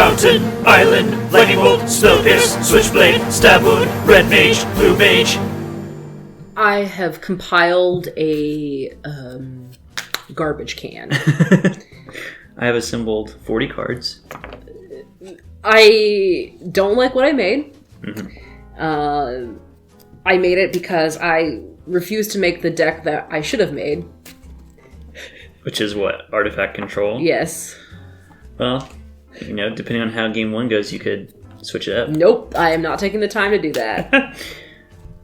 Mountain, Island, Lightning Bolt, Spell Pierce, Switchblade, Stab Wound, Red Mage, Blue Mage. I have compiled a garbage can. I have assembled 40 cards. I don't like what I made. Mm-hmm. I made it because I refused to make the deck that I should have made. Which is what? Artifact control? Yes. Well, depending on how game 1 goes, you could switch it up. Nope, I am not taking the time to do that.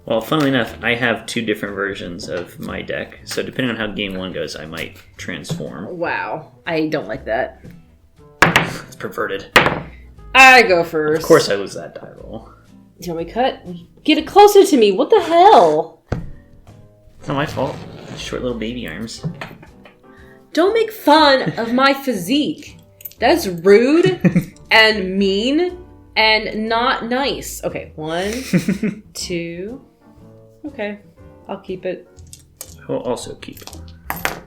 Well, funnily enough, I have 2 different versions of my deck. So depending on how game 1 goes, I might transform. Wow, I don't like that. It's perverted. I go first. Of course I lose that die roll. Do you want me to cut? Get it closer to me. What the hell? It's not my fault. Short little baby arms. Don't make fun of my physique. That's rude and mean and not nice. Okay, 1, 2. Okay, I'll keep it. I will also keep. I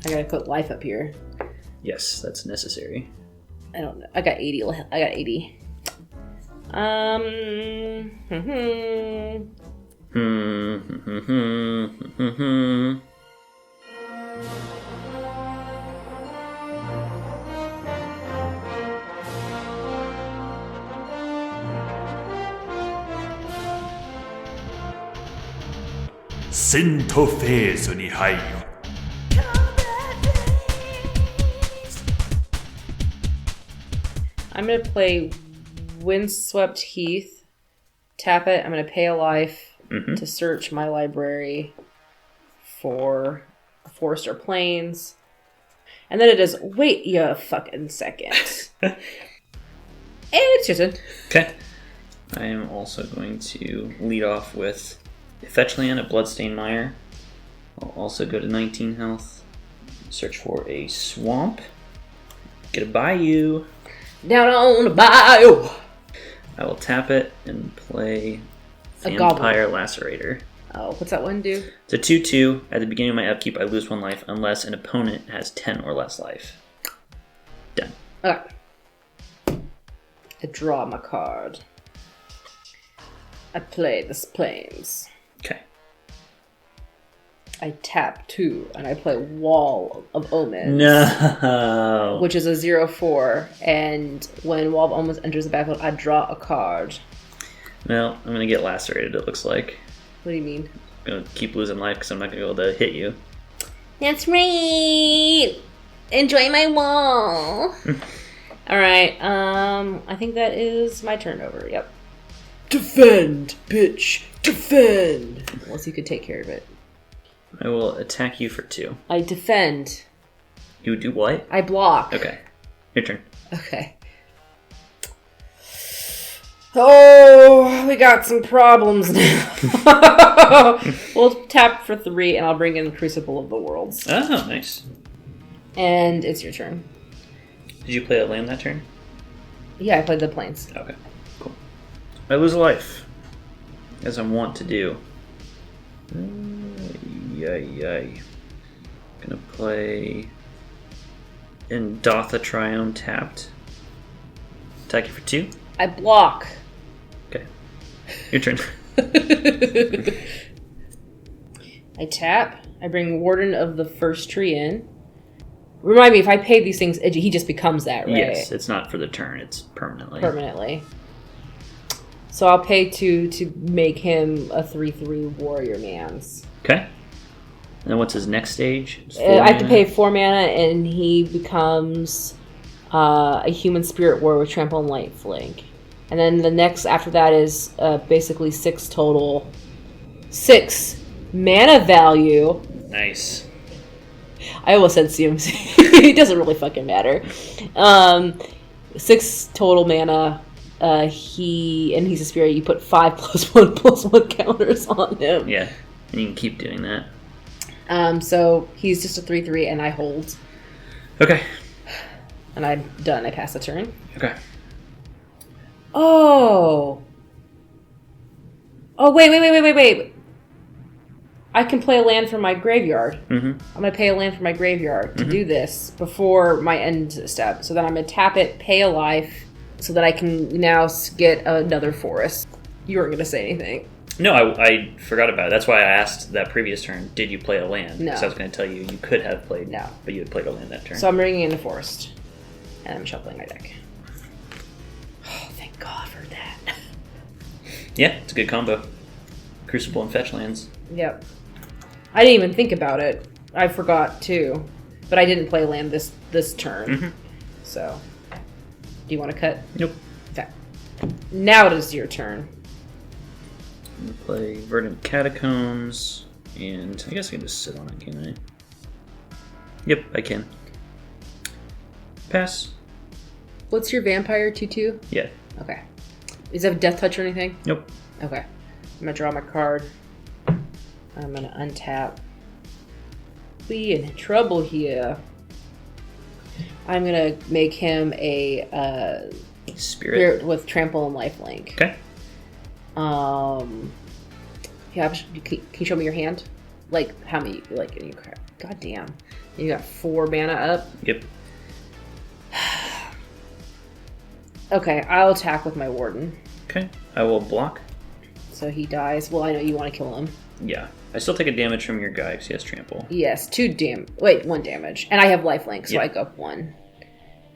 gotta put life up here. Yes, that's necessary. I don't know. I got 80. I got 80. Sinto Feizo ni Hayu. I'm gonna play Windswept Heath. Tap it. I'm gonna pay a life to search my library for Forest or Plains. And then it does, wait a fucking second. And it's your turn. Okay. I am also going to lead off with a fetch land at Bloodstained Mire. I'll also go to 19 health. Search for a swamp. Get a bayou. Down on the bayou. I will tap it and play A Vampire Lacerator. Oh, what's that one do? It's a 2/2. At the beginning of my upkeep, I lose 1 life unless an opponent has 10 or less life. Done. Okay. I draw my card. I play this Plains. Okay. I tap 2 and I play Wall of Omens. No. Which is a 0/4. And when Wall of Omens enters the battlefield, I draw a card. Well, I'm going to get lacerated, it looks like. What do you mean? I'm going to keep losing life because I'm not going to be able to hit you. That's right. Enjoy my wall. Alright, I think that is my turn over. Yep. Defend, bitch. Defend. Unless you could take care of it. I will attack you for 2. I defend. You do what? I block. Okay. Your turn. Okay. Oh, we got some problems now. We'll tap for 3 and I'll bring in Crucible of the Worlds. Oh, nice. And it's your turn. Did you play a land that turn? Yeah, I played the Plains. Okay, cool. I lose a life, as I'm wont to do. Yay. Gonna play Endotha Triome tapped. Attack you for 2. I block. Okay. Your turn. I tap. I bring Warden of the First Tree in. Remind me, if I pay these things, he just becomes that, right? Yes, it's not for the turn, it's permanently. Permanently. So I'll pay 2 to make him a 3/3 warrior man's. Okay. And then what's his next stage? I have to pay 4 mana, and he becomes a human spirit warrior with trample and light flank. And then the next after that is basically 6 total. 6 mana value. Nice. I almost said CMC. It doesn't really fucking matter. 6 total mana. He's a spirit. You put 5+1/+1 counters on him. Yeah, and you can keep doing that. So he's just a 3/3, and I hold. Okay. And I'm done. I pass the turn. Okay. Oh, wait. I can play a land from my graveyard. Mm-hmm. I'm going to pay a land from my graveyard to do this before my end step. So then I'm going to tap it, pay a life, so that I can now get another forest. You weren't going to say anything. No, I forgot about it. That's why I asked that previous turn, did you play a land? No. Because I was going to tell you could have played, No. But you had played a land that turn. So I'm bringing in the forest. And I'm shuffling my deck. Oh, thank God for that. Yeah, it's a good combo. Crucible and fetch lands. Yep. I didn't even think about it. I forgot too. But I didn't play land this turn. Mm-hmm. So, do you want to cut? Nope. Okay. Now it is your turn. I'm going to play Verdant Catacombs, and I guess I can just sit on it, can I? Yep, I can. Pass. What's your vampire 2/2? Yeah. Okay. Is that death touch or anything? Nope. Okay. I'm gonna draw my card. I'm gonna untap. We in trouble here. I'm gonna make him a spirit with trample and lifelink. Okay. Yeah. Can you show me your hand? Like how many? Like you? God damn. You got 4 mana up. Yep. Okay, I'll attack with my warden. Okay. I will block. So he dies. Well, I know you want to kill him. Yeah. I still take a damage from your guy because he has trample. Yes, 1 damage. And I have lifelink, so I go up 1.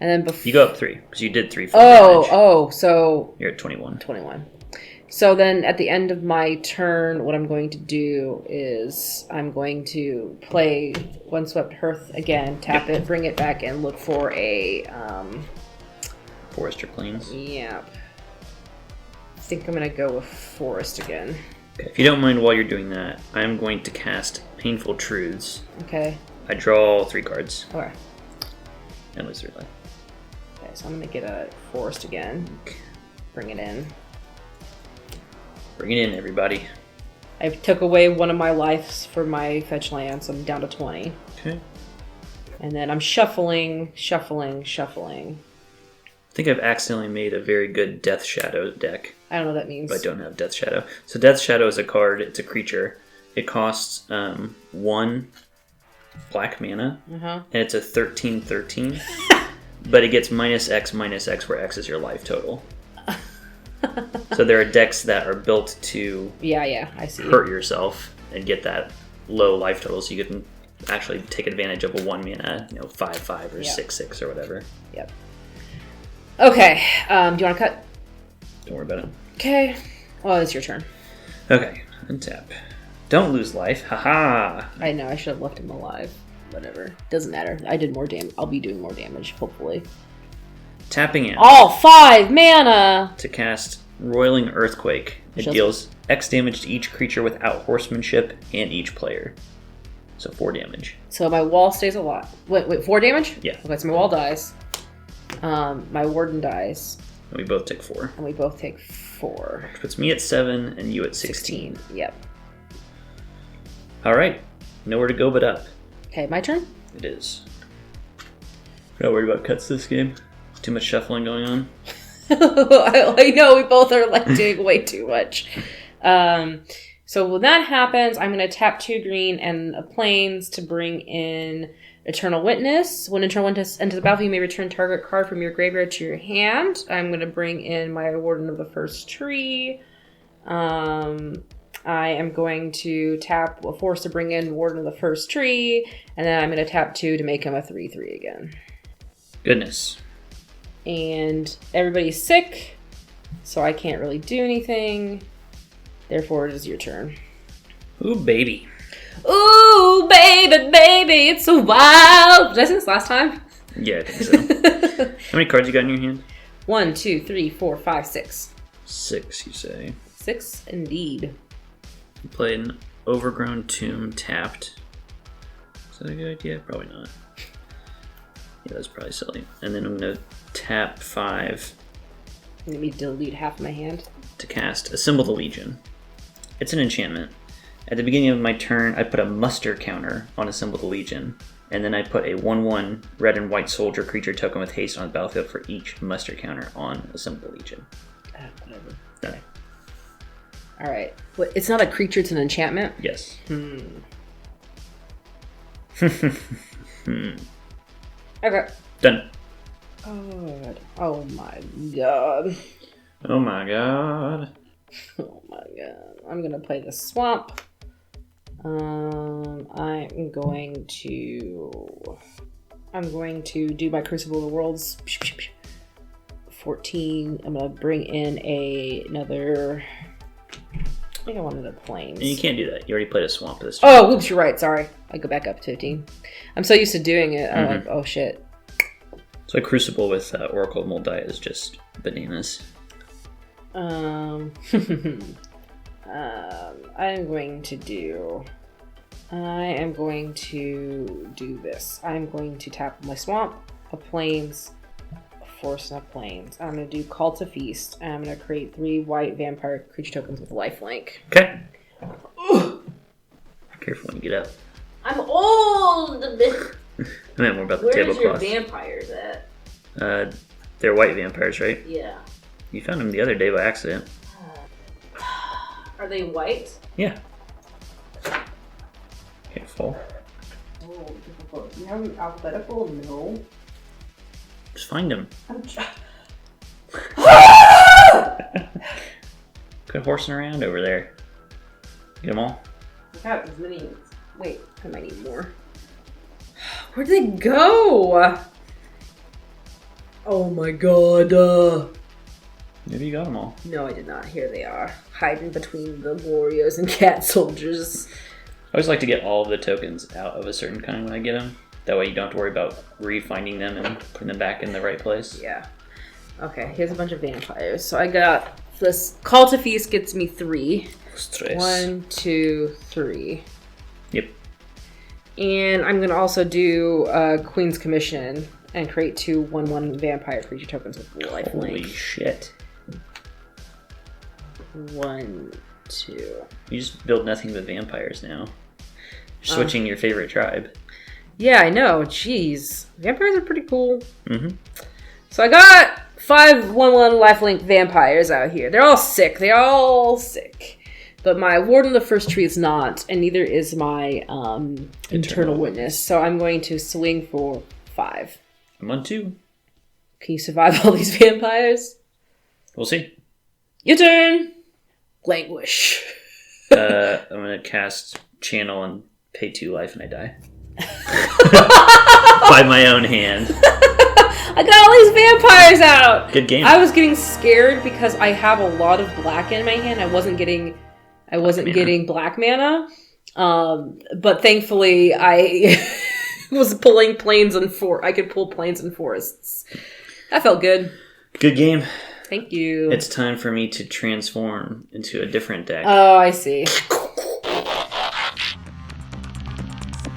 And then You go up 3, because you did 3 for damage. So... You're at 21. 21. So then at the end of my turn, what I'm going to do is I'm going to play Windswept Hearth again, tap it, bring it back, and look for a... Forester Plains. Yeah. I think I'm going to go with Forest again. Okay. If you don't mind while you're doing that, I'm going to cast Painful Truths. Okay. I draw 3 cards. Okay. And lose 3 life. Okay, so I'm going to get a Forest again. Bring it in. Bring it in, everybody. I took away one of my lives for my fetch land, so I'm down to 20. Okay. And then I'm shuffling. I think I've accidentally made a very good Death Shadow deck, I don't know what that means. but I don't have Death Shadow. So Death Shadow is a card. It's a creature. It costs 1 black mana, and it's a 13/13. But it gets -X where X is your life total. So there are decks that are built to I see. hurt yourself and get that low life total, so you can actually take advantage of a 1 mana, 5/5 or 6/6 or whatever. Yep. Okay. Do you want to cut? Don't worry about it. Okay. Well, it's your turn. Okay. Untap. Don't lose life. Haha. I know. I should have left him alive. Whatever. Doesn't matter. I did more damage. I'll be doing more damage, hopefully. Tapping in. All 5 mana! To cast Roiling Earthquake. It deals X damage to each creature without horsemanship and each player. So 4 damage. So my wall stays alive. Wait, 4 damage? Yeah. Okay, so my wall dies. My warden dies. And we both take 4. And we both take 4. Which puts me at 7 and you at 16. Yep. Alright. Nowhere to go but up. Okay, my turn? It is. Not worried about cuts this game. Too much shuffling going on. I know we both are like doing way too much. So when that happens, I'm going to tap 2 green and a plains to bring in Eternal Witness. When Eternal Witness enters the battlefield, you may return target card from your graveyard to your hand. I'm going to bring in my Warden of the First Tree. I am going to tap a force to bring in Warden of the First Tree, and then I'm going to tap 2 to make him a 3/3 again. Goodness. And everybody's sick, so I can't really do anything. Therefore, it is your turn. Ooh, baby. Ooh, baby, baby, it's so wild. Did I say this last time? Yeah, I think so. How many cards you got in your hand? 1, 2, 3, 4, 5, 6. 6, you say. 6, indeed. You played an Overgrown Tomb tapped. Is that a good idea? Probably not. Yeah, that's probably silly. And then I'm going to tap 5. Let me delete half of my hand. To cast Assemble the Legion. It's an enchantment. At the beginning of my turn, I put a muster counter on Assemble the Legion, and then I put a 1/1 red and white soldier creature token with haste on the battlefield for each muster counter on Assemble the Legion. Whatever. Done. Alright. It's not a creature, it's an enchantment? Yes. Okay. Done. god. Oh my god. Oh my god. Oh my god. I'm gonna play the swamp. I'm going to do my Crucible of the Worlds. 14. I'm gonna bring in another. I think I wanted a plains. And you can't do that. You already played a swamp this time. Oh, whoops! You're right. Sorry. I go back up to 15. I'm so used to doing it. I'm like, oh shit. So a Crucible with Oracle of Moldai is just bananas. I'm going to do this. I'm going to tap my swamp, a plains, a forest, and a plains. I'm going to do Call to Feast, and I'm going to create 3 white vampire creature tokens with lifelink. Okay. Careful when you get up. I'm old! I meant more about the Where's your tablecloth. vampires at? They're white vampires, right? Yeah. You found them the other day by accident. Are they white? Yeah. Careful. Oh, difficult. Do you have them alphabetical? No. Just find them. Quit horsing around over there. Get them all? I got as many. Wait, I might need more. Where'd they go? Oh my god. Maybe you got them all. No, I did not. Here they are, hiding between the warriors and cat soldiers. I always like to get all of the tokens out of a certain kind when I get them. That way you don't have to worry about refinding them and putting them back in the right place. Yeah. Okay, here's a bunch of vampires. So I got this Call to Feast gets me 3. Stress. 1, 2, 3. Yep. And I'm gonna also do Queen's Commission and create 2 1/1 vampire creature tokens with lifelink. Holy shit. 1, 2. You just build nothing but vampires now. You're switching your favorite tribe. Yeah, I know. Jeez, vampires are pretty cool. Mm-hmm. So I got 5 1/1 lifelink vampires out here. They're all sick. But my Warden of the First Tree is not, and neither is my Eternal Witness. So I'm going to swing for 5. I'm on 2. Can you survive all these vampires? We'll see. Your turn. Languish. I'm gonna cast Channel and pay 2 life and I die. By my own hand. I got all these vampires out. Good game. I was getting scared because I have a lot of black in my hand. I wasn't getting black mana. But thankfully I was pulling plains and I could pull plains and forests. That felt good. Good game. Thank you. It's time for me to transform into a different deck. Oh, I see.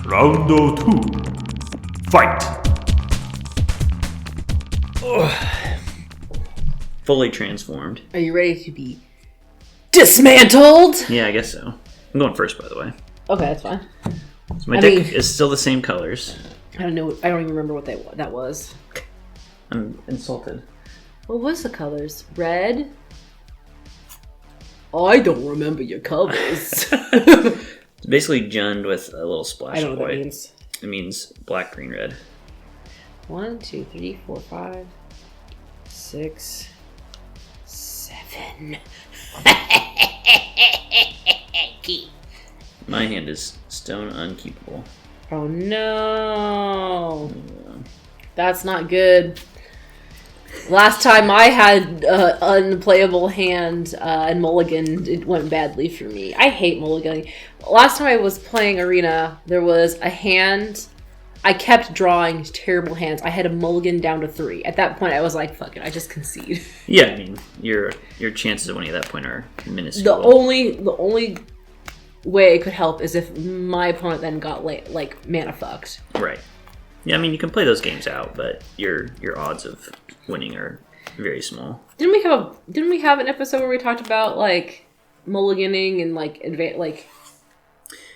Round 2. Fight! Fully transformed. Are you ready to be dismantled? Yeah, I guess so. I'm going first, by the way. Okay, that's fine. So my deck is still the same colors. I don't know. I don't even remember what that was. I'm insulted. What was the colors? Red? I don't remember your colors. It's basically Jund with a little splash I don't of know what white. that means. It means black, green, red. 1, 2, 3, 4, 5, 6, 7. My hand is stone unkeepable. Oh no. That's not good. Last time I had unplayable hand and mulligan, it went badly for me. I hate mulliganing. Last time I was playing Arena, there was a hand. I kept drawing terrible hands. I had a mulligan down to 3. At that point, I was like, fuck it, I just concede. Yeah, I mean, your chances of winning at that point are minuscule. The only way it could help is if my opponent then got like mana fucked. Right. Yeah, I mean, you can play those games out, but your odds of winning are very small. Didn't we have an episode where we talked about like mulliganing and like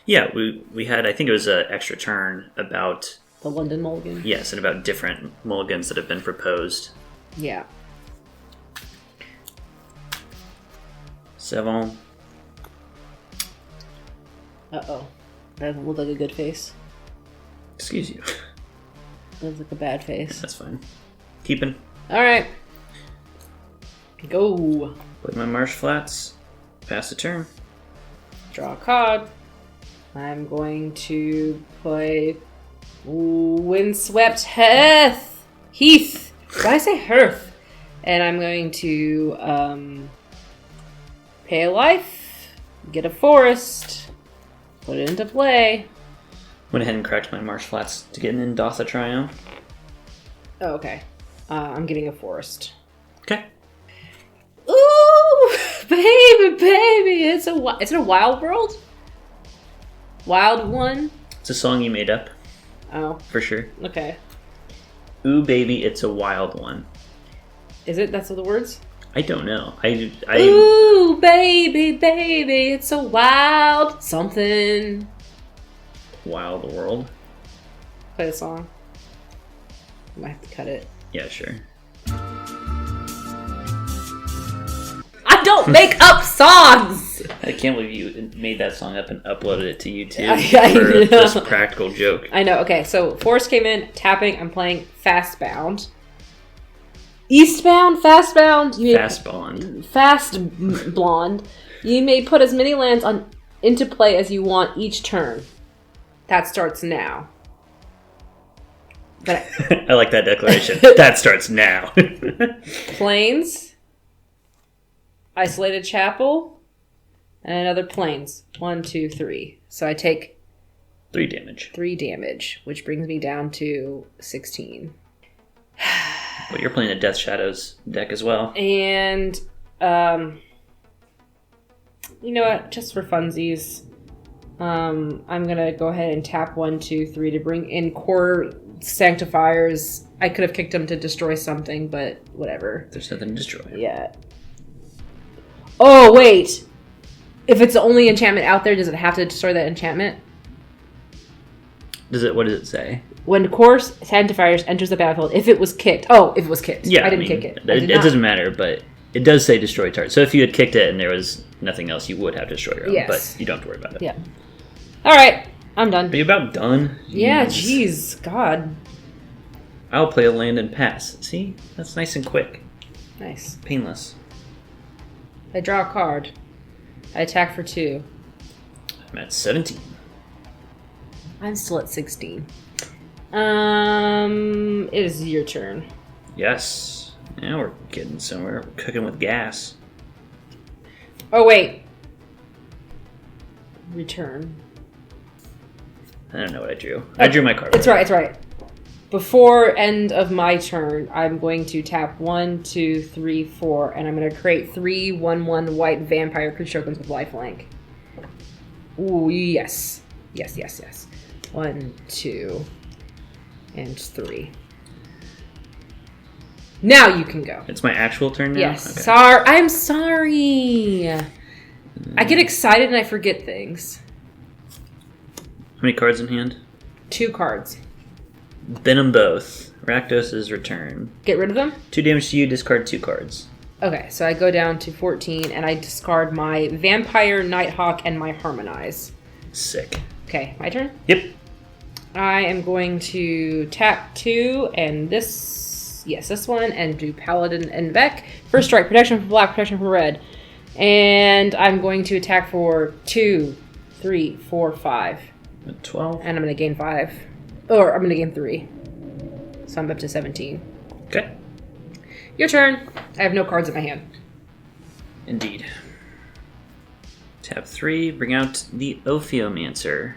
Yeah, we had, I think it was an extra turn about the London mulligan. Yes, and about different mulligans that have been proposed. Yeah. 7. Uh-oh. That doesn't look like a good face. Excuse you. That looks like a bad face. That's fine. Keeping. Alright. Go. Play my marsh flats. Pass the turn. Draw a card. I'm going to play Windswept Heath. Heath. Why did I say Hearth? And I'm going to pay a life, get a forest, put it into play. Went ahead and cracked my marsh flats to get in Dotha Trio. Oh, okay. I'm getting a forest. Okay. Ooh, baby, it's in a wild world? Wild one? It's a song you made up. Oh. For sure. Okay. Ooh, baby, it's a wild one. Is it? That's what the words? I don't know. Ooh, baby, it's a wild something. Wild world. Play the song. I might have to cut it. Yeah, sure. I don't make up songs! I can't believe you made that song up and uploaded it to YouTube I for know. this practical joke. I know. Okay, so forest came in, tapping. I'm playing Fastbound. Eastbound, Fastbound. Fast Blonde. You may put as many lands into play as you want each turn. That starts now. But I like that declaration. That starts now. Plains, Isolated Chapel, and another Plains. 1, 2, 3. So I take 3 damage. 3 damage, which brings me down to 16. But you're playing a Death Shadows deck as well. And, you know what? Just for funsies, I'm going to go ahead and tap 1, 2, 3 to bring in core Sanctifiers. I could have kicked them to destroy something, but whatever. There's nothing to destroy. Yeah. Oh, wait. If it's the only enchantment out there, does it have to destroy that enchantment? What does it say? When core Sanctifiers enters the battlefield, if it was kicked. Oh, if it was kicked. Yeah, I didn't kick it. It doesn't matter, but it does say destroy target. So if you had kicked it and there was nothing else, you would have to destroy your own, Yes. but you don't have to worry about it. Yeah. All right. I'm done. Are you about done? Yeah, Jeez. jeez. God. I'll play a land and pass. See? That's nice and quick. Nice. Painless. I draw a card. I attack for 2. I'm at 17. I'm still at 16. It is your turn. Yes. Now we're getting somewhere. We're cooking with gas. Oh, wait. Return. I don't know what I drew. I drew my card. It's right, it's right. Before end of my turn, I'm going to tap 1, 2, 3, 4, and I'm going to create 3 1/1 white vampire creature tokens with lifelink. Ooh, yes. Yes. 1, 2, and 3. Now you can go. It's my actual turn now? Yes. Okay. I'm sorry. I get excited and I forget things. How many cards in hand? 2 cards. Bin them both. Rakdos' return. Get rid of them? 2 damage to you, discard 2 cards. Okay, so I go down to 14 and I discard my Vampire, Nighthawk, and my Harmonize. Sick. Okay, my turn? Yep. I am going to tap 2 and this one, and do Paladin and Vec. First strike, protection for black, protection for red. And I'm going to attack for 2, 3, 4, 5. At 12. And I'm going to gain 5. Or I'm going to gain 3. So I'm up to 17. Okay. Your turn. I have no cards in my hand. Indeed. Tap 3, bring out the Ophiomancer.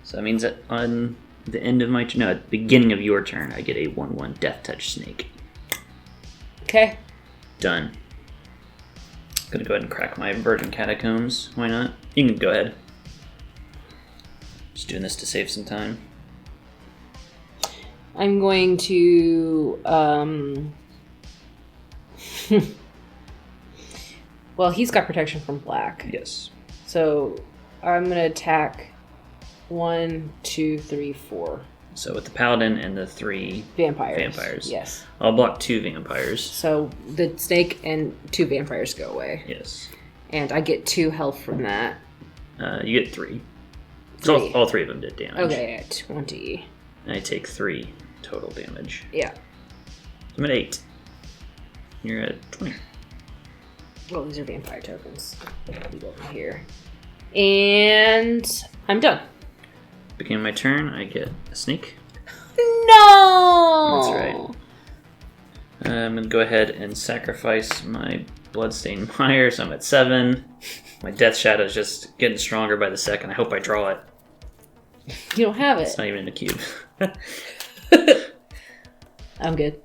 So that means that on the end of my turn, no, at the beginning of your turn, I get a 1/1 Death Touch Snake. Okay. Done. Gonna go ahead and crack my Virgin Catacombs. Why not? You can go ahead. Just doing this to save some time. I'm going to, well, he's got protection from black. Yes. So I'm going to attack 1, 2, 3, 4. So with the Paladin and the 3 Vampires. Yes. I'll block 2 Vampires. So the snake and 2 vampires go away. Yes. And I get 2 health from that. You get 3. So all 3 of them did damage. Okay, 20. And I take 3 total damage. Yeah. I'm at 8. You're at 20. Well, these are vampire tokens. We go over here. And I'm done. Beginning of my turn, I get a sneak. No! That's right. I'm going to go ahead and sacrifice my Bloodstained Mire, so I'm at 7. My Death Shadow is just getting stronger by the second. I hope I draw it. You don't have it. It's not even in a cube. I'm good.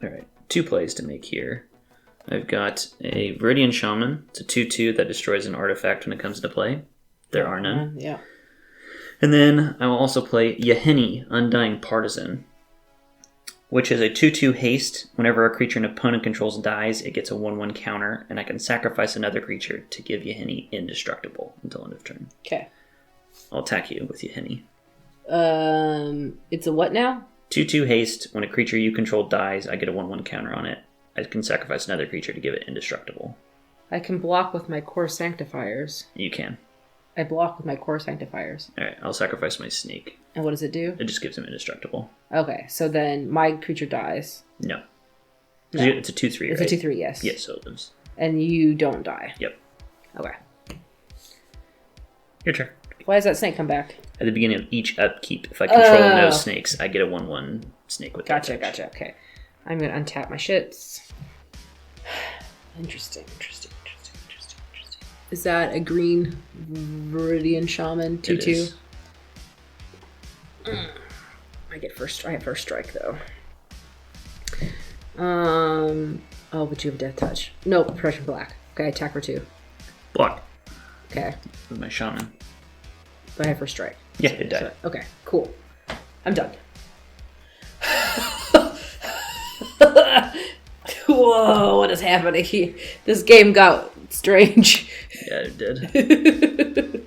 Alright, 2 plays to make here. I've got a Viridian Shaman. It's a 2/2 that destroys an artifact when it comes into play. There are none. Yeah. And then I will also play Yahini, Undying Partisan, which is a 2/2 haste. Whenever a creature an opponent controls dies, it gets a 1/1 counter, and I can sacrifice another creature to give Yahini indestructible until end of turn. Okay. I'll attack you with Yahini. It's a what now? 2/2 haste. When a creature you control dies, I get a 1/1 counter on it. I can sacrifice another creature to give it indestructible. I can block with my core sanctifiers. You can. I block with my core sanctifiers. Alright, I'll sacrifice my Sneak. And what does it do? It just gives him indestructible. Okay, so then my creature dies. No. No. It's a 2/3, right? It's a 2/3, yes. Yes, so it lives. And you don't die. Yep. Okay. Your turn. Why does that snake come back? At the beginning of each upkeep, if I control no snakes, I get a 1/1 snake with that. Gotcha. Okay. I'm going to untap my shits. Interesting. Is that a green Viridian Shaman 2/2? I have first strike though. Oh, but you have Death Touch. No, Pressure Black. Okay, attack for 2. Block. Okay. With my Shaman. But I have first strike. Yeah, it died. Okay, cool. I'm done. Whoa, what is happening here? This game got strange. Yeah, it did.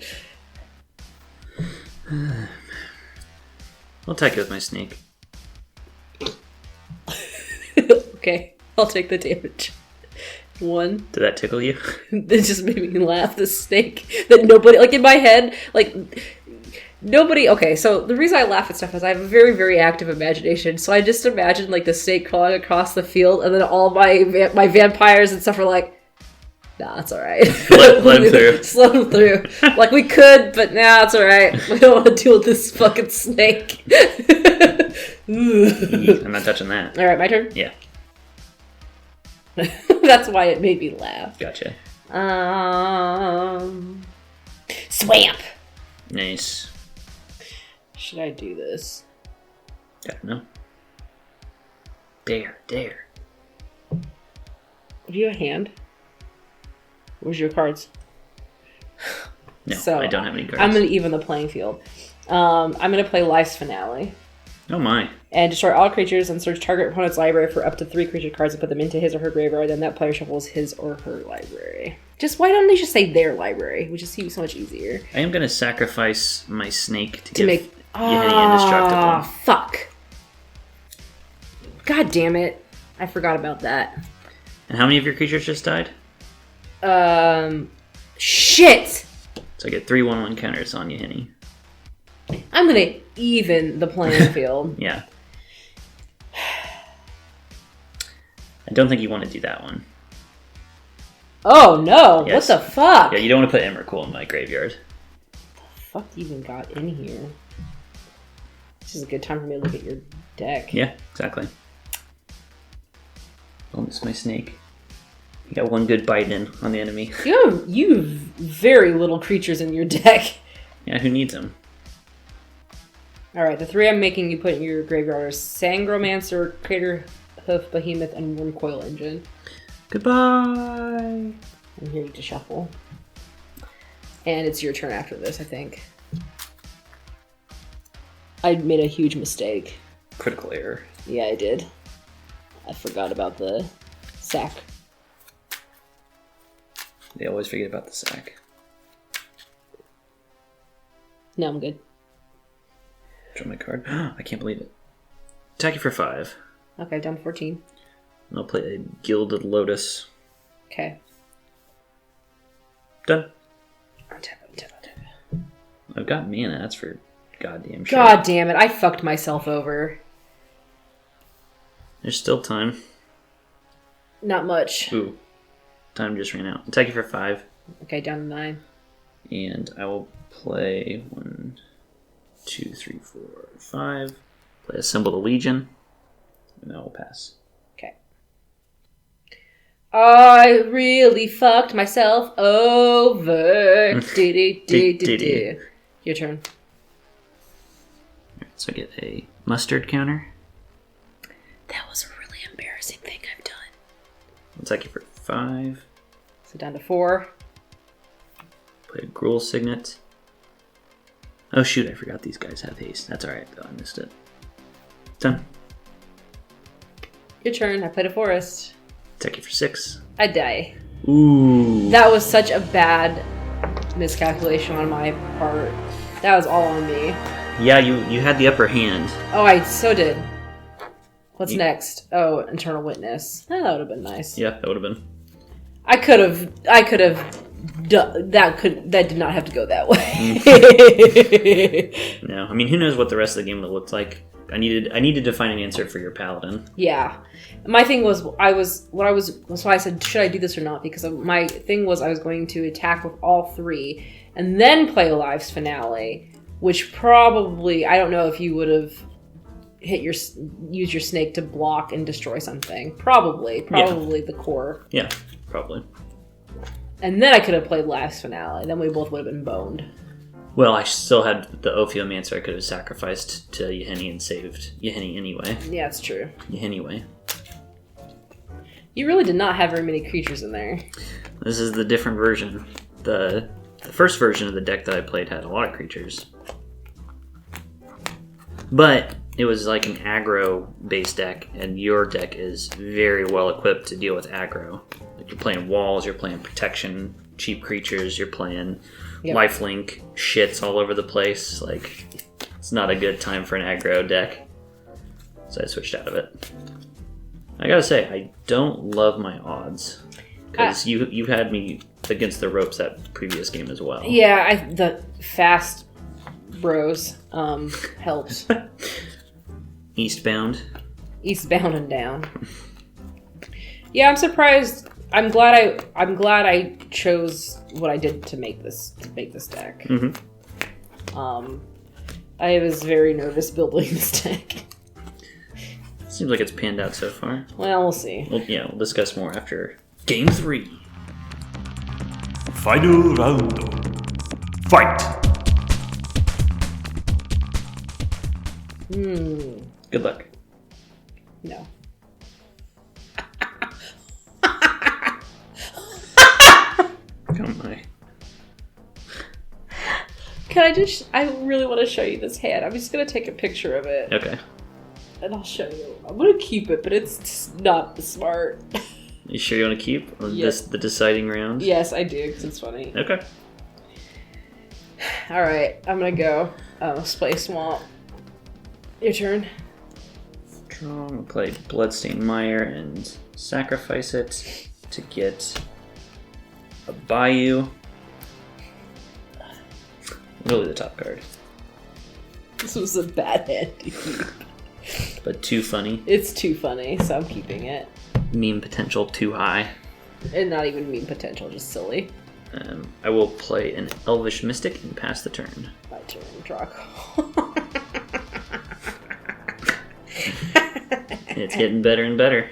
I'll attack you with my Sneak. Okay, I'll take the damage. 1. Did that tickle you? It just made me laugh. The snake that nobody, like in my head, like nobody. Okay, so the reason I laugh at stuff is I have a very, very active imagination. So I just imagine like the snake crawling across the field, and then all my vampires and stuff are like, "Nah, it's all right. Let him through. Just let him through. Like we could, but nah, it's all right. We don't want to deal with this fucking snake." I'm not touching that. All right, my turn. Yeah. That's why it made me laugh. Gotcha. Swamp. Nice. Should I do this? I don't know. Dare. Do you have a hand? Where's your cards? No, So, I don't have any cards. I'm going to even the playing field. I'm going to play Life's Finale. Oh my. And destroy all creatures and search target opponent's library for up to 3 creature cards and put them into his or her graveyard. Then that player shuffles his or her library. Why don't they just say their library? Which is so much easier. I am going to sacrifice my Snake to give make Yahini indestructible. Fuck. God damn it. I forgot about that. And how many of your creatures just died? Shit! So I get 3 1/1 counters on Yahini. I'm gonna even the playing field. Yeah. I don't think you want to do that one. Oh no! Yes. What the fuck? Yeah, you don't want to put Emrakul in my graveyard. Fuck even got in here? This is a good time for me to look at your deck. Yeah, exactly. Oh, it's my Snake. You got one good bite in on the enemy. You have very little creatures in your deck. Yeah, who needs them? Alright, the 3 I'm making you put in your graveyard are Sangromancer, Crater Hoof, Behemoth, and Wormcoil Engine. Goodbye! I'm here to shuffle. And it's your turn after this, I think. I made a huge mistake. Critical error. Yeah, I did. I forgot about the sack. They always forget about the sack. No, I'm good. Draw my card. I can't believe it. Attack you for 5. Okay, down to 14. And I'll play a Gilded Lotus. Okay. Done. Untap it. I've got mana, that's for goddamn sure. God damn it, I fucked myself over. There's still time. Not much. Ooh. Time just ran out. Attack you for 5. Okay, down to 9. And I will play 1, 2, 3, 4, 5. Play Assemble the Legion. And I will pass. Okay. I really fucked myself over. Do. Your turn. Alright, so I get a mustard counter. That was a really embarrassing thing I've done. Attack you for 5. So down to 4. Play a Gruul Signet. Oh shoot, I forgot these guys have haste. That's alright though, I missed it. Done. Your turn. I played a forest. Attack you for 6. I die. Ooh. That was such a bad miscalculation on my part. That was all on me. Yeah, you had the upper hand. Oh, I so did. What's next? Oh, Internal Witness. Oh, that would have been nice. Yeah, that would have been. I could have done that. That did not have to go that way. No, I mean, who knows what the rest of the game would have looked like. I needed to find an answer for your paladin. Yeah, my thing was that's why I said should I do this or not, because my thing was I was going to attack with all 3 and then play Alive's Finale, which probably I don't know if you would have use your snake to block and destroy something. Probably the core. Yeah, probably. And then I could have played Last Finale. Then we both would have been boned. Well, I still had the Ophiomancer I could have sacrificed to Yeheni and saved Yeheni anyway. Yeah, it's true. Anyway. You really did not have very many creatures in there. This is the different version. The first version of the deck that I played had a lot of creatures. But it was like an aggro-based deck, and your deck is very well equipped to deal with aggro. Like you're playing walls, you're playing protection, cheap creatures, you're playing lifelink shits all over the place. Like, it's not a good time for an aggro deck. So I switched out of it. I gotta say, I don't love my odds. Because you had me against the ropes that previous game as well. Yeah, the fast bros helps. Eastbound and down. Yeah, I'm surprised. I'm glad I chose what I did to make this deck. Mm-hmm. I was very nervous building this deck. Seems like it's panned out so far. Well, we'll see. Well, yeah, we'll discuss more after Game 3. Final round. Fight! Good luck. No. Oh my. I really want to show you this hand. I'm just going to take a picture of it. Okay. And I'll show you. I'm going to keep it, but it's just not smart. You sure you want to keep on Yes. the deciding round? Yes, I do, because it's funny. Okay. Alright, I'm going to go. Splay Swamp. Your turn. Strong. I'll play Bloodstained Mire and sacrifice it to get a Bayou. Really the top card. This was a bad hand to keep. But too funny. It's too funny, so I'm keeping it. Meme potential too high. And not even meme potential, just silly. I will play an Elvish Mystic and pass the turn. My turn, draw. It's getting better and better.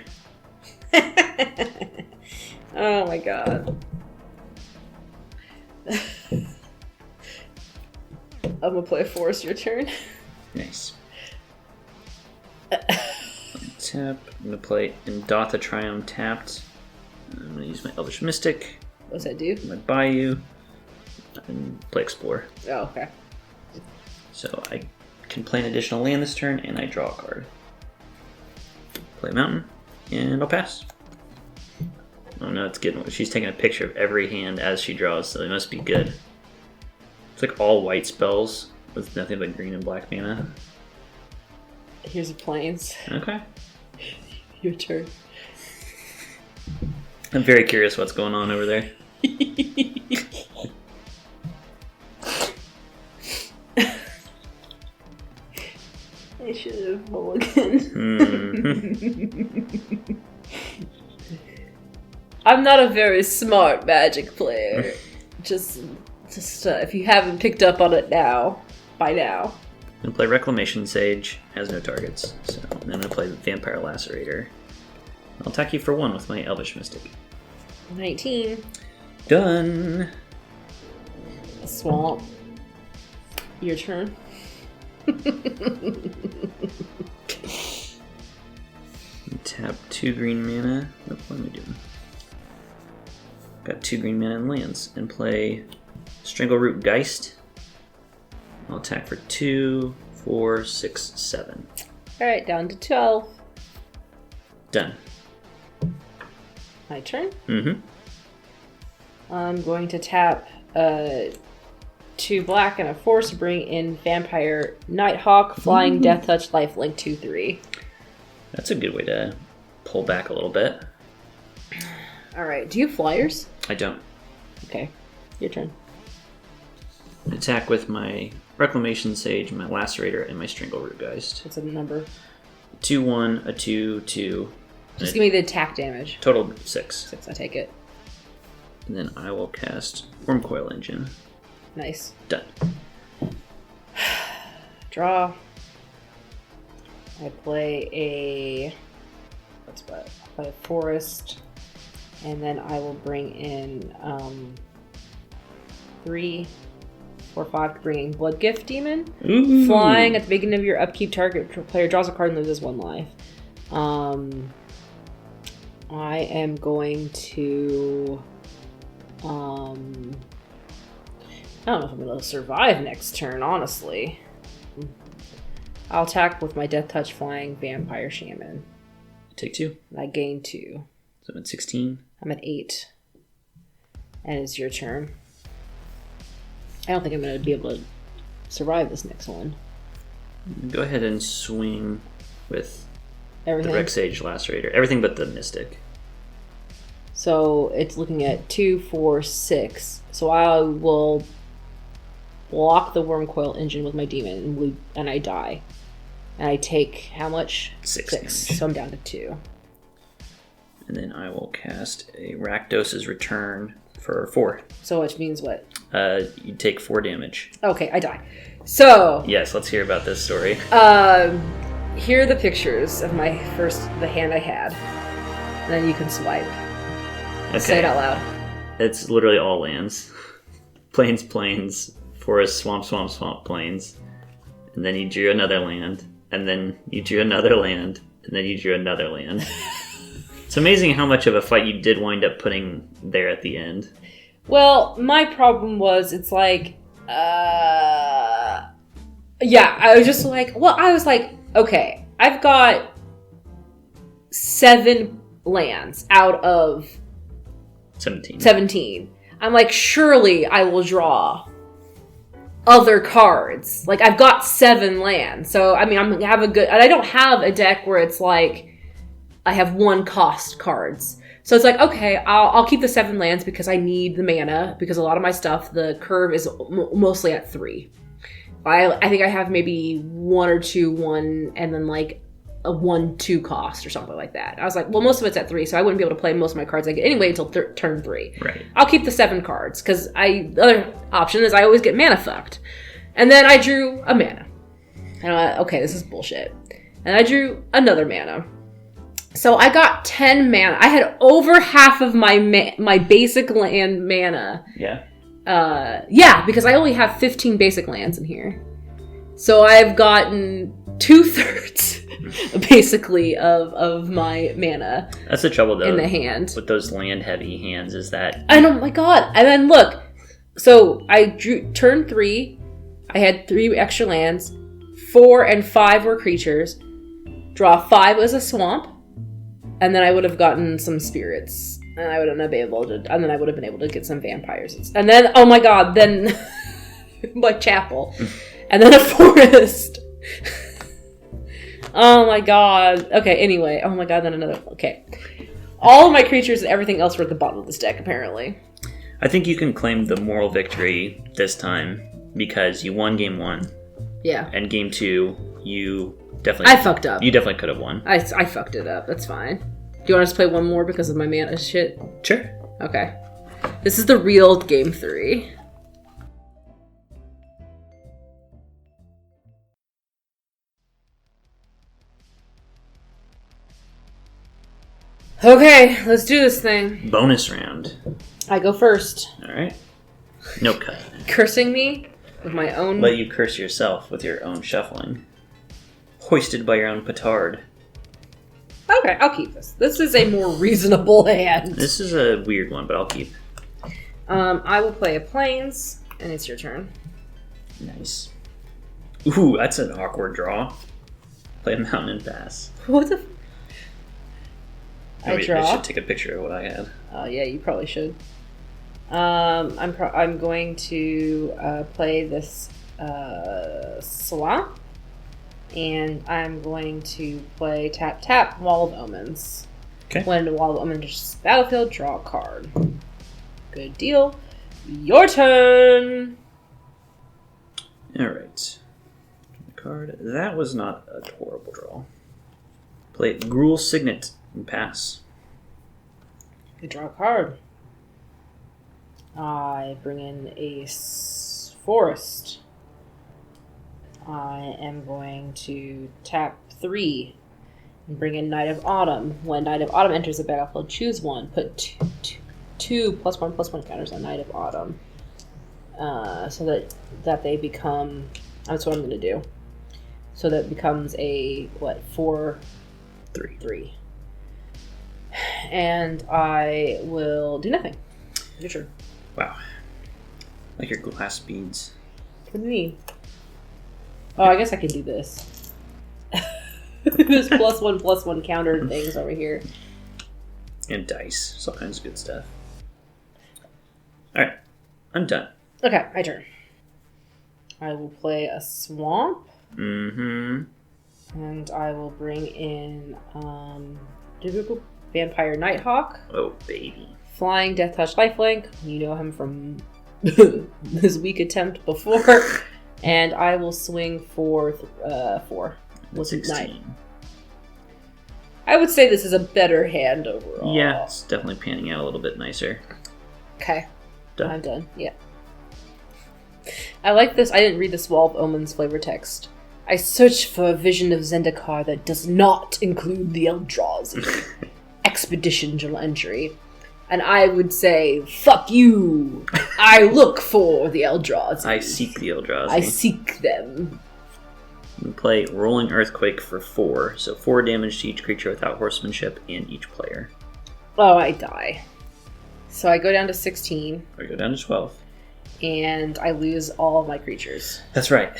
Oh my god. I'm gonna play Forest, your turn. Nice. Tap. I'm gonna play Indotha Triumph tapped. I'm gonna use my Elvish Mystic. What's that do? My Bayou. And play Explore. Oh, okay. So I can play an additional land this turn, and I draw a card. Play Mountain, and I'll pass. Oh no, it's good. She's taking a picture of every hand as she draws, so they must be good. It's like all white spells with nothing but green and black mana. Here's a Plains. Okay. Your turn. I'm very curious what's going on over there. I should have mulliganed. I'm not a very smart Magic player. just if you haven't picked up on it by now. I'm going to play Reclamation Sage, has no targets. So I'm going to play Vampire Lacerator. I'll attack you for 1 with my Elvish Mystic. 19. Done! Swamp. Your turn. Tap 2 green mana. What am I doing? Got 2 green mana and lands. And play Strangleroot Geist. I'll attack for 2, 4, 6, 7. Alright, down to 12. Done. My turn? Mm-hmm. I'm going to tap 2 black and a force to bring in Vampire Nighthawk, Flying, Death Touch, Lifelink, 2/3. That's a good way to pull back a little bit. Alright, do you have flyers? I don't. Okay, your turn. Attack with my Reclamation Sage, my Lacerator, and my Strangleroot Geist. What's the number? 2/1, a 2/2. Just give me the attack damage. Total 6. 6, I take it. And then I will cast Wormcoil Engine. Nice. Done. Draw. I play a... What's what? I play a forest. And then I will bring in 3, 4, 5 to bring in Blood Gift Demon. Ooh. Flying at the beginning of your upkeep, target player draws a card and loses 1 life. I am going to... I don't know if I'm going to survive next turn, honestly. I'll attack with my Death Touch Flying Vampire Shaman. Take 2. And I gain 2. So I'm at 16. I'm at 8. And it's your turn. I don't think I'm going to be able to survive this next one. Go ahead and swing with Everything. the Rec Sage Lacerator. Everything but the Mystic. So it's looking at 2, 4, 6. So I will block the Wormcoil Engine with my demon, and I die. And I take how much? 6 damage. So I'm down to 2. And then I will cast a Rakdos's Return for 4. So which means what? You take 4 damage. Okay, I die. So Yes, let's hear about this story. here are the pictures of the hand I had. And then you can swipe. Okay. Say it out loud. It's literally all lands. Plains, plains, forest, swamp, swamp, swamp, plains. And then you drew another land. And then you drew another land. And then you drew another land. It's amazing how much of a fight you did wind up putting there at the end. Well, my problem was, it's like, yeah, I was like, okay, I've got 7 lands out of 17. I'm like, surely I will draw other cards. Like, I've got 7 lands. So, I mean, and I don't have a deck where it's like, I have 1 cost cards. So it's like, okay, I'll keep the 7 lands because I need the mana, because a lot of my stuff, the curve is mostly at 3. I think I have maybe 1 or 2, 1, and then like a 1/2 cost or something like that. I was like, well, most of it's at 3, so I wouldn't be able to play most of my cards I get anyway until turn 3. Right. I'll keep the 7 cards, because the other option is I always get mana fucked. And then I drew a mana. And I went, okay, this is bullshit. And I drew another mana. So I got 10 mana. I had over half of my basic land mana. Yeah. Yeah, because I only have 15 basic lands in here. So I've gotten 2/3 basically of my mana. That's the trouble though in the hand with those land heavy hands, is that, and oh my god. And then look, so I drew turn 3, I had 3 extra lands, 4 and 5 were creatures, draw 5 as a swamp, and then I would have gotten some spirits, and I wouldn't have been able to, and then I would have been able to get some vampires, and then oh my god, then my chapel, and then a forest. Oh my god. Okay, anyway. Oh my god, then another... Okay. All of my creatures and everything else were at the bottom of this deck, apparently. I think you can claim the moral victory this time because you won game 1. Yeah. And game 2, You definitely... I fucked up. You definitely could have won. I fucked it up. That's fine. Do you want us to play one more because of my mana shit? Sure. Okay. This is the real game 3. Okay, let's do this thing. Bonus round. I go first. Alright. No cut. Cursing me with my own... Let you curse yourself with your own shuffling. Hoisted by your own petard. Okay, I'll keep this. This is a more reasonable hand. This is a weird one, but I'll keep. I will play a Plains, and it's your turn. Nice. Ooh, that's an awkward draw. Play a Mountain and Pass. What the... I draw. I should take a picture of what I had. Oh yeah, you probably should. I'm going to play this Swamp, and I'm going to play tap Wall of Omens. Okay. When Wall of Omens enters the battlefield, draw a card. Good deal. Your turn. All right. Card. That was not a horrible draw. Play Gruul Signet and pass. You draw a card. I bring in a forest. I am going to tap 3 and bring in Knight of Autumn. When Knight of Autumn enters the battlefield, choose one. Put two +1/+1 counters on Knight of Autumn. So that they become... That's what I'm going to do. So that becomes a, 4/3. And I will do nothing. Your turn. Wow. Like your glass beads. What do you mean? Oh, I guess I can do this. There's +1/+1 counter things over here. And dice. It's all kinds of good stuff. Alright. I'm done. Okay, my turn. I will play a swamp. Mm-hmm. And I will bring in Vampire Nighthawk. Oh, baby. Flying Death Touch Lifelink. You know him from this weak attempt before. And I will swing for 4 with 16. Night. I would say this is a better hand overall. Yeah, it's definitely panning out a little bit nicer. Okay. Done. I'm done. Yeah. I like this. I didn't read this Wall of Omens flavor text. I search for a vision of Zendikar that does not include the Eldrazi. Expedition journal entry. And I would say, fuck you! I look for the Eldrazi. I seek the Eldrazi. I seek them. You play Rolling Earthquake for 4, so 4 damage to each creature without horsemanship and each player. Oh, I die. So I go down to 16. Or go down to 12. And I lose all of my creatures. That's right.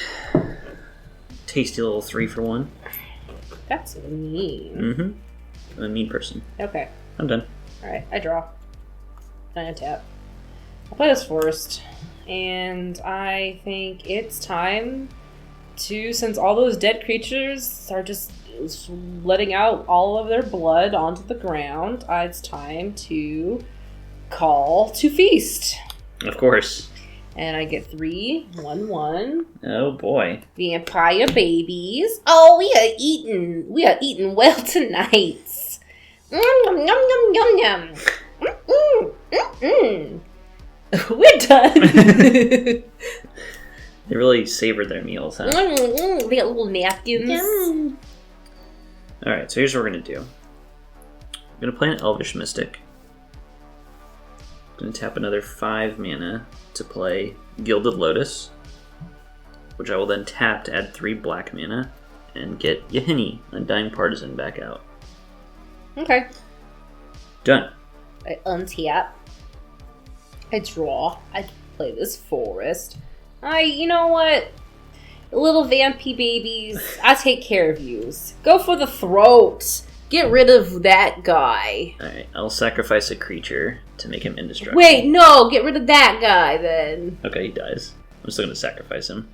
Tasty little 3-for-1. That's mean. Mm-hmm. I'm a mean person. Okay. I'm done. Alright, I draw. And I tap. I'll play this forest. And I think it's time to, since all those dead creatures are just letting out all of their blood onto the ground, it's time to call to feast. Of course. And I get 3/1/1. Oh boy. Vampire babies. Oh, we are eating well tonight. Yum, yum, yum, yum, yum. We're done. They really savored their meals, huh? They got little napkins. Alright, so here's what we're going to do. I'm going to play an Elvish Mystic. I'm going to tap another 5 mana to play Gilded Lotus, which I will then tap to add 3 black mana and get Yahini, Undying Partisan, back out. Okay. Done. I untap. I draw. I play this forest. You know what? Little vampy babies, I take care of yous. Go for the throat. Get rid of that guy. Alright, I'll sacrifice a creature to make him indestructible. Wait, no, get rid of that guy then. Okay, he dies. I'm still going to sacrifice him.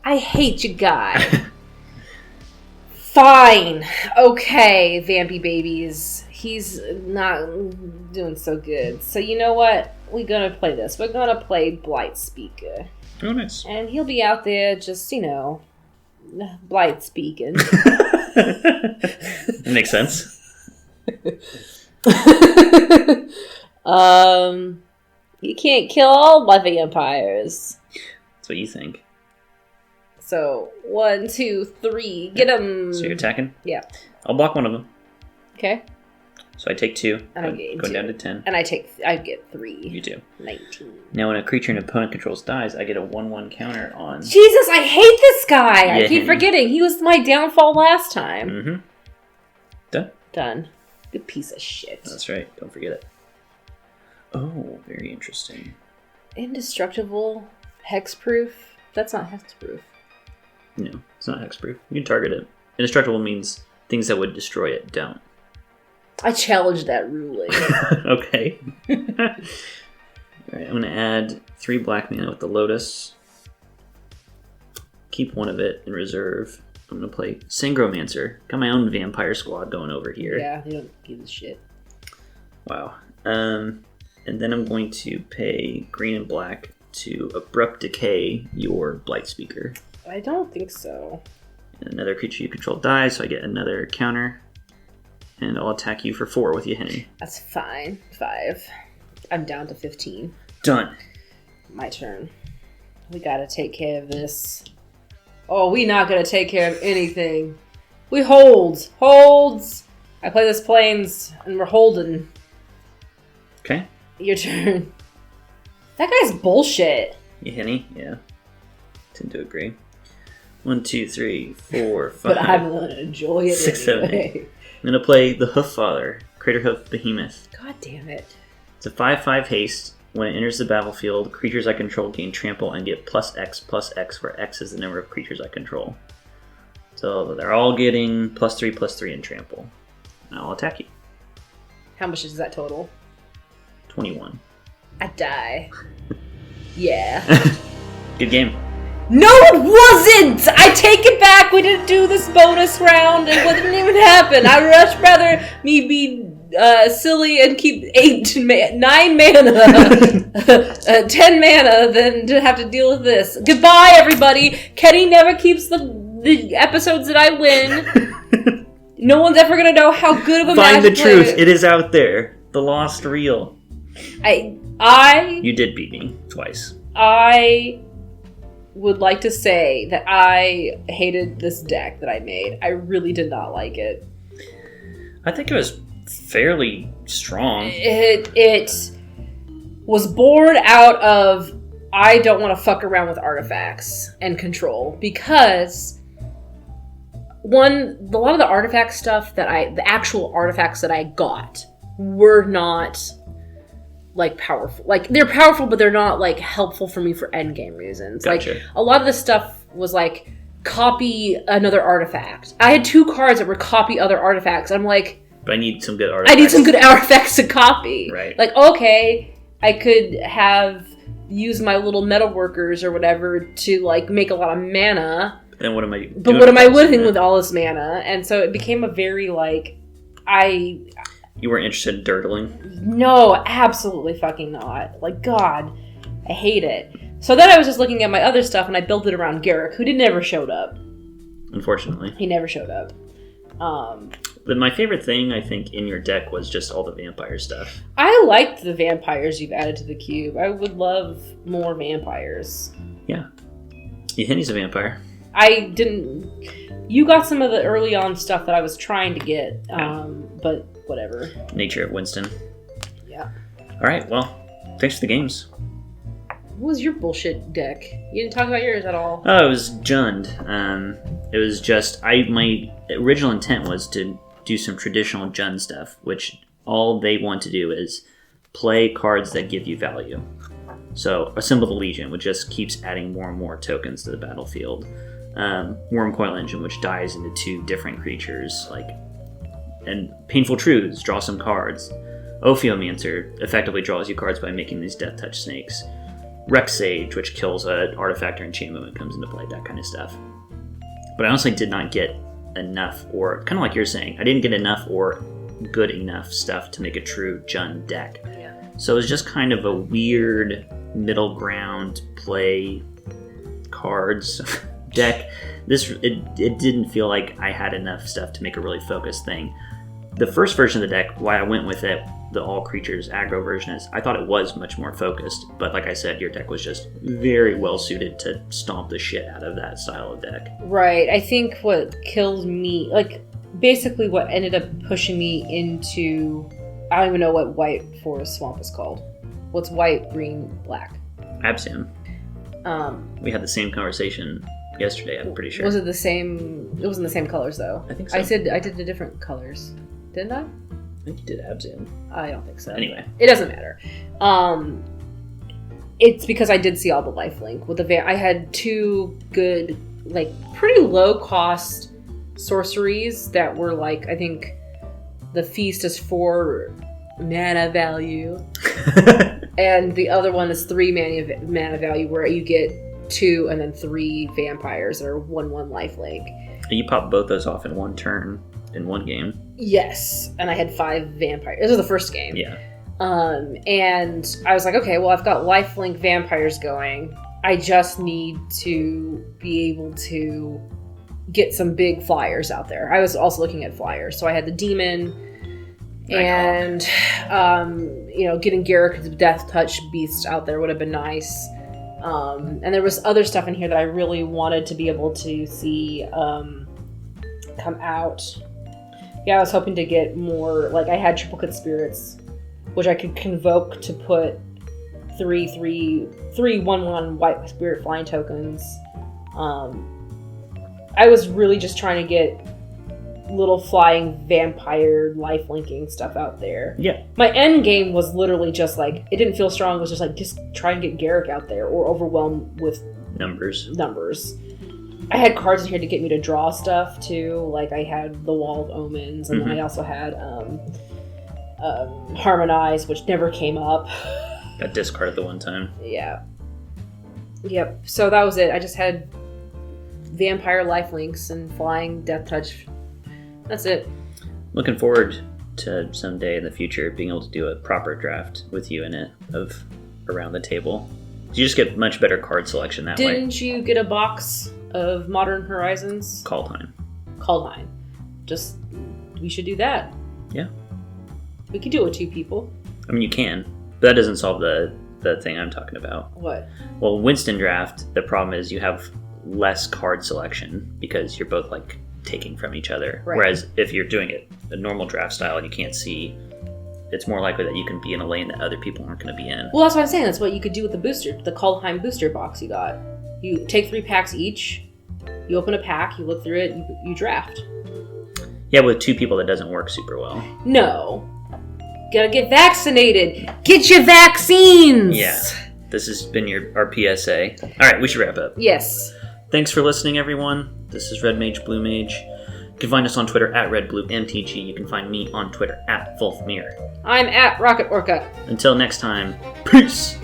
I hate you, guy. Fine. Okay, vampy babies. He's not doing so good. So you know what? We're gonna play this. We're gonna play Blight Speaker. Oh, nice. And he'll be out there just, Blight speaking. That makes sense. You can't kill all my vampires. That's what you think. So, 1, 2, 3, get them. So you're attacking? Yeah. I'll block one of them. Okay. So I take 2. And I gain going 2. down to 10. And I get 3. You do. 19. Now when a creature an opponent controls dies, I get a 1/1 counter on... Jesus, I hate this guy! Yeah, I keep forgetting. He was my downfall last time. Mm-hmm. Done. Done. Good piece of shit. That's right. Don't forget it. Oh, very interesting. Indestructible. Hexproof. That's not hexproof. No, it's not hexproof. You can target it. Indestructible means things that would destroy it don't. I challenge that ruling. Okay. Alright, I'm going to add 3 black mana with the Lotus. Keep one of it in reserve. I'm going to play Sangromancer. Got my own vampire squad going over here. Yeah, they don't give a shit. Wow. And then I'm going to pay green and black to Abrupt Decay your Blight Speaker. I don't think so. And another creature you control dies, so I get another counter. And I'll attack you for 4 with Yahenni. That's fine. 5. I'm down to 15. Done. My turn. We gotta take care of this. Oh, we not gonna take care of anything. We hold. Holds. I play this planes, and we're holding. Okay. Your turn. That guy's bullshit. Yahenni? Yeah. Tend to agree. 1, 2, 3, 4, 5. But I'm gonna enjoy it 6, 7, anyway. 8. I'm gonna play the Hooffather, Craterhoof Behemoth. God damn it. It's a 5/5 haste. When it enters the battlefield, creatures I control gain trample and get +X, where X is the number of creatures I control. So they're all getting +3/+3 in trample. And I'll attack you. How much is that total? 21. I die. Yeah. Good game. No, it wasn't! I take it back. We didn't do this bonus round. It didn't even happen. I'd much rather me be silly and keep 9 mana, 10 mana than to have to deal with this. Goodbye, everybody. Kenny never keeps the episodes that I win. No one's ever gonna know how good of a Find the Magic player. truth. It is out there. The lost reel. You did beat me twice. I would like to say that I hated this deck that I made. I really did not like it. I think it was fairly strong. It was born out of I don't want to fuck around with artifacts and control because a lot of the artifact stuff the actual artifacts that I got were not like powerful. Like they're powerful, but they're not like helpful for me for endgame reasons. Gotcha. Like a lot of the stuff was like copy another artifact. I had 2 cards that were copy other artifacts. I'm like, but I need some good artifacts. I need some good artifacts to copy. Right. Like, okay, I could use my little metalworkers or whatever to like make a lot of mana. Then what am I But what am I doing with all this mana? And so it became a very like You weren't interested in dirtling? No, absolutely fucking not. Like, God, I hate it. So then I was just looking at my other stuff and I built it around Garrick, who never showed up. Unfortunately. He never showed up. But my favorite thing, I think, in your deck was just all the vampire stuff. I liked the vampires you've added to the cube. I would love more vampires. Yeah. Yahenni's a vampire. I didn't... You got some of the early on stuff that I was trying to get, but whatever. Nature of Winston. Yeah. Alright, well, thanks for the games. What was your bullshit deck? You didn't talk about yours at all. Oh, it was Jund. It was just... my original intent was to do some traditional Jund stuff, which all they want to do is play cards that give you value. So, Assemble the Legion, which just keeps adding more and more tokens to the battlefield. Wormcoil Engine, which dies into 2 different creatures, and Painful Truths, draw some cards. Ophiomancer effectively draws you cards by making these Death Touch snakes. Rex Sage, which kills an artifact or enchantment when it comes into play, that kind of stuff. But I honestly did not get enough, or kind of like you're saying, I didn't get enough or good enough stuff to make a true Jund deck. Yeah. So it was just kind of a weird middle ground play cards deck it didn't feel like I had enough stuff to make a really focused thing. The first version of the deck, why I went with it, the all creatures aggro version, is I thought it was much more focused. But like I said, your deck was just very well suited to stomp the shit out of that style of deck. Right. I think what killed me, like, basically what ended up pushing me into, I don't even know what white forest swamp is called. What's white, green, black? Absam. We had the same conversation yesterday, I'm pretty sure. Was it the same? It wasn't the same colors, though. I think so. I said I did the different colors. Didn't I? I think you did Absam. I don't think so. Anyway. It doesn't matter. It's because I did see all the lifelink. With the I had 2 good, like, pretty low-cost sorceries that were, like, I think the feast is 4 mana value. And the other one is 3 mana value, where you get 2 and then 3 vampires that are 1/1 lifelink. You popped both those off in one turn, in one game. Yes, and I had 5 vampires. This was the first game. Yeah. And I was like, okay, well, I've got lifelink vampires going. I just need to be able to get some big flyers out there. I was also looking at flyers. So I had the demon and, getting Garrick's Death Touch Beast out there would have been nice. And there was other stuff in here that I really wanted to be able to see come out. Yeah, I was hoping to get more, like, I had Triplicate Spirits, which I could convoke to put 3 1/1 white spirit flying tokens. I was really just trying to get little flying vampire life-linking stuff out there. Yeah. My end game was literally just like, it didn't feel strong, it was just like, just try and get Garrick out there or overwhelm with numbers. I had cards in here to get me to draw stuff too. Like I had the Wall of Omens, and then I also had Harmonize, which never came up. Got discarded the one time. Yeah. Yep. So that was it. I just had vampire lifelinks and flying death touch. That's it. Looking forward to someday in the future being able to do a proper draft with you in it of around the table. You just get much better card selection that way. Didn't you get a box of Modern Horizons? Kaldheim. Just, we should do that. Yeah. We could do it with 2 people. I mean, you can, but that doesn't solve the thing I'm talking about. What? Well, Winston draft, the problem is you have less card selection because you're both like taking from each other. Right. Whereas if you're doing it a normal draft style and you can't see, it's more likely that you can be in a lane that other people aren't going to be in. Well, that's what I'm saying. That's what you could do with the Kaldheim booster box you got. You take 3 packs each, you open a pack, you look through it, you draft. Yeah, with 2 people that doesn't work super well. No. Gotta get vaccinated. Get your vaccines! Yeah. This has been our PSA. Alright, we should wrap up. Yes. Thanks for listening, everyone. This is Red Mage, Blue Mage. You can find us on Twitter at RedBlueMTG. You can find me on Twitter at Wolfmere. I'm at Rocket Orca. Until next time, peace!